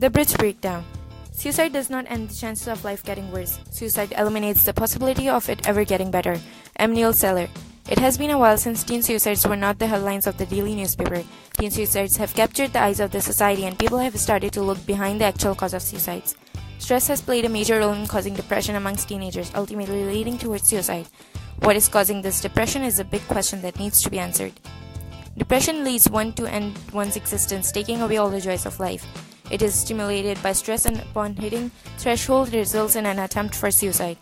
The bridge breakdown. Suicide does not end the chances of life getting worse. Suicide eliminates the possibility of it ever getting better. Emmanuel Seller. It has been a while since teen suicides were not the headlines of the daily newspaper. Teen suicides have captured the eyes of the society and people have started to look behind the actual cause of suicides. Stress has played a major role in causing depression amongst teenagers, ultimately leading towards suicide. What is causing this depression is a big question that needs to be answered. Depression leads one to end one's existence, taking away all the joys of life. It is stimulated by stress and upon hitting threshold results in an attempt for suicide.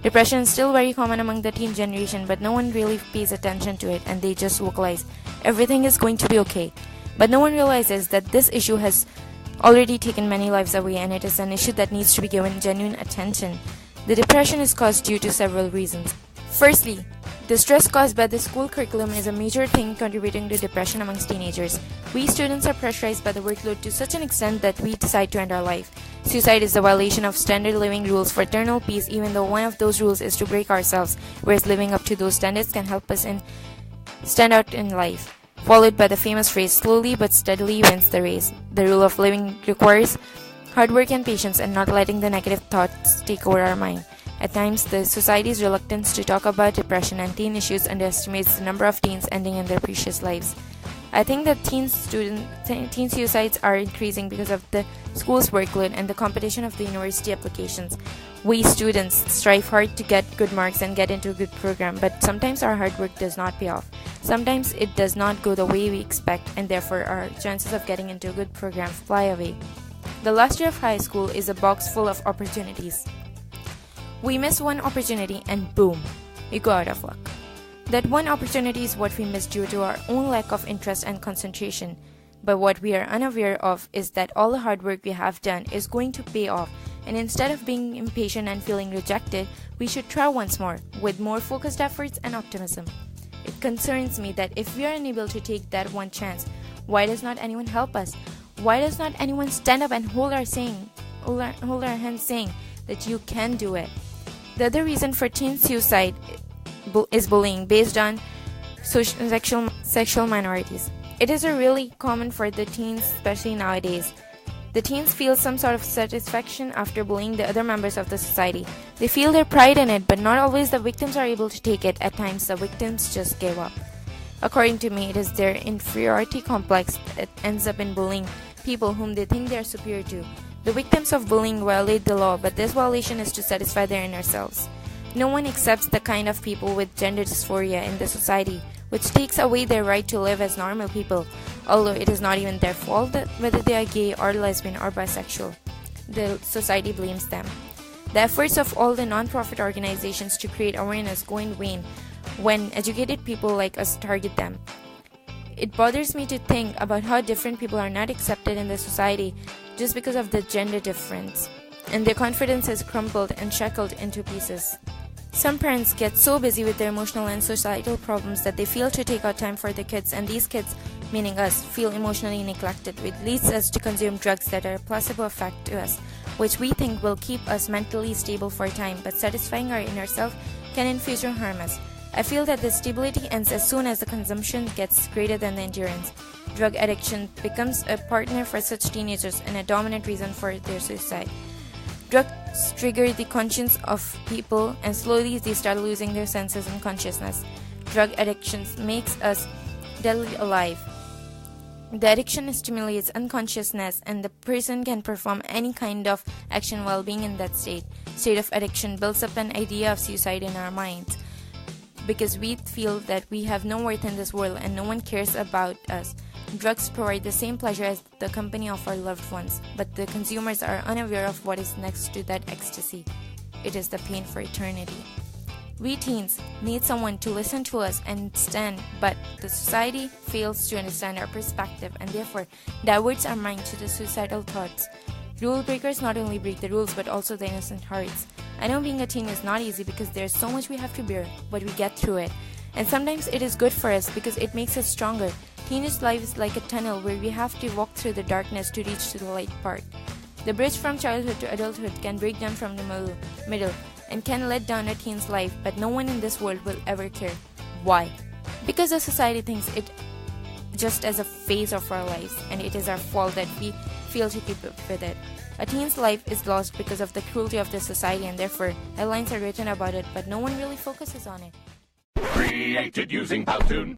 Depression is still very common among the teen generation, but no one really pays attention to it and they just vocalize, everything is going to be okay. But no one realizes that this issue has already taken many lives away and it is an issue that needs to be given genuine attention. The depression is caused due to several reasons. Firstly, the stress caused by the school curriculum is a major thing contributing to depression amongst teenagers. We students are pressurized by the workload to such an extent that we decide to end our life. Suicide is a violation of standard living rules for eternal peace, even though one of those rules is to break ourselves, whereas living up to those standards can help us stand out in life. Followed by the famous phrase, slowly but steadily wins the race. The rule of living requires hard work and patience and not letting the negative thoughts take over our mind. At times, the society's reluctance to talk about depression and teen issues underestimates the number of teens ending in their precious lives. I think that teen suicides are increasing because of the school's workload and the competition of the university applications. We students strive hard to get good marks and get into a good program, but sometimes our hard work does not pay off. Sometimes it does not go the way we expect, and therefore our chances of getting into a good program fly away. The last year of high school is a box full of opportunities. We miss one opportunity and boom, we go out of luck. That one opportunity is what we miss due to our own lack of interest and concentration. But what we are unaware of is that all the hard work we have done is going to pay off, and instead of being impatient and feeling rejected, we should try once more, with more focused efforts and optimism. It concerns me that if we are unable to take that one chance, why does not anyone help us? Why does not anyone stand up and hold our hands saying that you can do it? The other reason for teen suicide is bullying based on sexual minorities. It is really common for the teens, especially nowadays. The teens feel some sort of satisfaction after bullying the other members of the society. They feel their pride in it, but not always the victims are able to take it. At times, the victims just give up. According to me, it is their inferiority complex that ends up in bullying people whom they think they are superior to. The victims of bullying violate the law, but this violation is to satisfy their inner selves. No one accepts the kind of people with gender dysphoria in the society, which takes away their right to live as normal people, although it is not even their fault that whether they are gay or lesbian or bisexual. The society blames them. The efforts of all the non-profit organizations to create awareness go in vain when educated people like us target them. It bothers me to think about how different people are not accepted in the society just because of the gender difference, and their confidence has crumbled and shackled into pieces. Some parents get so busy with their emotional and societal problems that they fail to take out time for their kids, and these kids, meaning us, feel emotionally neglected, which leads us to consume drugs that are a placebo effect to us, which we think will keep us mentally stable for a time, but satisfying our inner self can in future harm us. I feel that the stability ends as soon as the consumption gets greater than the endurance. Drug addiction becomes a partner for such teenagers and a dominant reason for their suicide. Drugs trigger the conscience of people and slowly they start losing their senses and consciousness. Drug addiction makes us deadly alive. The addiction stimulates unconsciousness and the person can perform any kind of action while being in that state. State of addiction builds up an idea of suicide in our minds because we feel that we have no worth in this world and no one cares about us. Drugs provide the same pleasure as the company of our loved ones, but the consumers are unaware of what is next to that ecstasy. It is the pain for eternity. We teens need someone to listen to us and stand, but the society fails to understand our perspective and therefore diverts our mind to the suicidal thoughts. Rule breakers not only break the rules but also the innocent hearts. I know being a teen is not easy because there's so much we have to bear, but we get through it. And sometimes it is good for us because it makes us stronger. Teenage life is like a tunnel where we have to walk through the darkness to reach to the light part. The bridge from childhood to adulthood can break down from the middle and can let down a teen's life, but no one in this world will ever care. Why? Because the society thinks it just as a phase of our lives, and it is our fault that we fail to keep up with it. A teen's life is lost because of the cruelty of this society, and therefore headlines are written about it, but no one really focuses on it. Created using Powtoon.